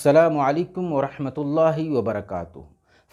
السلام علیکم ورحمۃ اللہ وبرکاتہ۔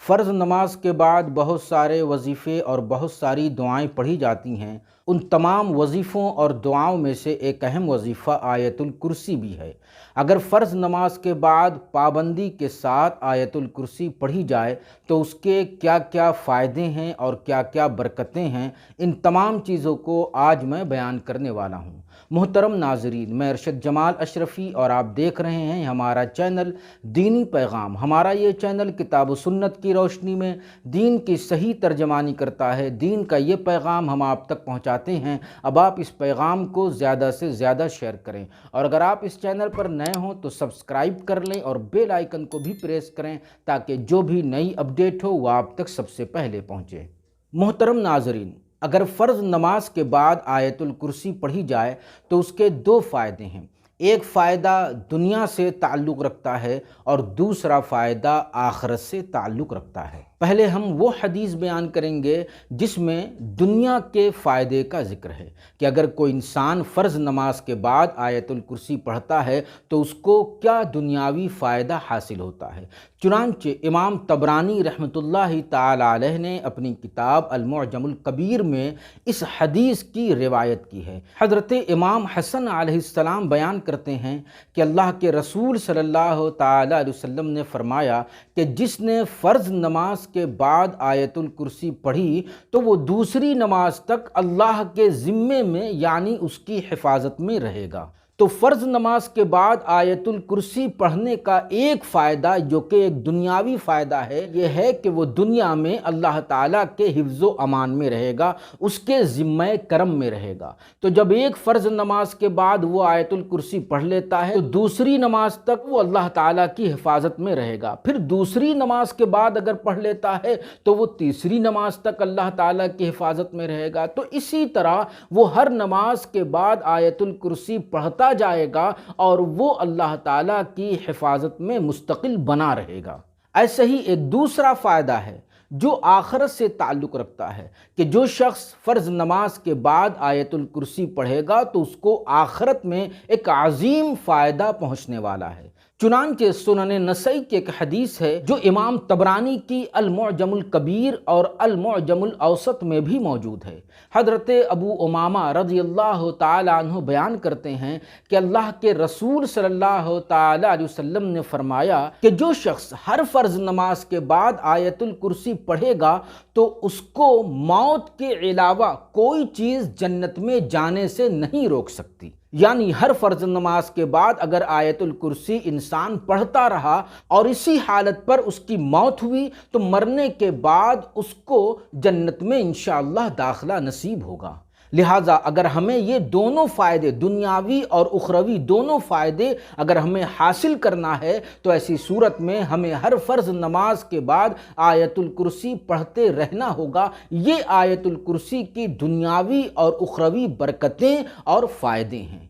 فرض نماز کے بعد بہت سارے وظیفے اور بہت ساری دعائیں پڑھی جاتی ہیں۔ ان تمام وظیفوں اور دعاؤں میں سے ایک اہم وظیفہ آیت الکرسی بھی ہے۔ اگر فرض نماز کے بعد پابندی کے ساتھ آیت الکرسی پڑھی جائے تو اس کے کیا کیا فائدے ہیں اور کیا کیا برکتیں ہیں، ان تمام چیزوں کو آج میں بیان کرنے والا ہوں۔ محترم ناظرین، میں ارشد جمال اشرفی اور آپ دیکھ رہے ہیں ہمارا چینل دینی پیغام۔ ہمارا یہ چینل کتاب و سنت کی روشنی میں دین کی صحیح ترجمانی کرتا ہے۔ دین کا یہ پیغام ہم آپ تک پہنچاتے ہیں۔ اب آپ اس پیغام کو زیادہ سے زیادہ شیئر کریں، اور اگر آپ اس چینل پر نئے ہوں تو سبسکرائب کر لیں اور بیل آئیکن کو بھی پریس کریں تاکہ جو بھی نئی اپڈیٹ ہو وہ آپ تک سب سے پہلے پہنچے۔ محترم ناظرین، اگر فرض نماز کے بعد آیت الکرسی پڑھی جائے تو اس کے دو فائدے ہیں۔ ایک فائدہ دنیا سے تعلق رکھتا ہے اور دوسرا فائدہ آخرت سے تعلق رکھتا ہے۔ پہلے ہم وہ حدیث بیان کریں گے جس میں دنیا کے فائدے کا ذکر ہے کہ اگر کوئی انسان فرض نماز کے بعد آیت الکرسی پڑھتا ہے تو اس کو کیا دنیاوی فائدہ حاصل ہوتا ہے۔ چنانچہ امام طبرانی رحمۃ اللہ تعالی علیہ نے اپنی کتاب المعجم الکبیر میں اس حدیث کی روایت کی ہے۔ حضرت امام حسن علیہ السلام بیان کرتے ہیں کہ اللہ کے رسول صلی اللہ تعالی علیہ وسلم نے فرمایا کہ جس نے فرض نماز کے بعد آیت الکرسی پڑھی تو وہ دوسری نماز تک اللہ کے ذمے میں یعنی اس کی حفاظت میں رہے گا۔ تو فرض نماز کے بعد آیت الکرسی پڑھنے کا ایک فائدہ جو کہ ایک دنیاوی فائدہ ہے، یہ ہے کہ وہ دنیا میں اللہ تعالیٰ کے حفظ و امان میں رہے گا، اس کے ذمہ کرم میں رہے گا۔ تو جب ایک فرض نماز کے بعد وہ آیت الکرسی پڑھ لیتا ہے تو دوسری نماز تک وہ اللہ تعالیٰ کی حفاظت میں رہے گا۔ پھر دوسری نماز کے بعد اگر پڑھ لیتا ہے تو وہ تیسری نماز تک اللہ تعالیٰ کی حفاظت میں رہے گا۔ تو اسی طرح وہ ہر نماز کے بعد آیت الکرسی پڑھتا جائے گا اور وہ اللہ تعالیٰ کی حفاظت میں مستقل بنا رہے گا۔ ایسے ہی ایک دوسرا فائدہ ہے جو آخرت سے تعلق رکھتا ہے کہ جو شخص فرض نماز کے بعد آیت الکرسی پڑھے گا تو اس کو آخرت میں ایک عظیم فائدہ پہنچنے والا ہے۔ چنانچہ سنن نسائی کی ایک حدیث ہے جو امام طبرانی کی المعجم الکبیر اور المعجم الاوسط میں بھی موجود ہے۔ حضرت ابو امامہ رضی اللہ تعالی عنہ بیان کرتے ہیں کہ اللہ کے رسول صلی اللہ تعالی علیہ وسلم نے فرمایا کہ جو شخص ہر فرض نماز کے بعد آیت الکرسی پڑھے گا تو اس کو موت کے علاوہ کوئی چیز جنت میں جانے سے نہیں روک سکتی۔ یعنی ہر فرض نماز کے بعد اگر آیت الکرسی انسان پڑھتا رہا اور اسی حالت پر اس کی موت ہوئی تو مرنے کے بعد اس کو جنت میں انشاءاللہ داخلہ نصیب ہوگا۔ لہٰذا اگر ہمیں یہ دونوں فائدے دنیاوی اور اخروی دونوں فائدے اگر ہمیں حاصل کرنا ہے تو ایسی صورت میں ہمیں ہر فرض نماز کے بعد آیت الکرسی پڑھتے رہنا ہوگا۔ یہ آیت الکرسی کی دنیاوی اور اخروی برکتیں اور فائدے ہیں۔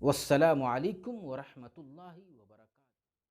والسلام علیکم ورحمۃ اللہ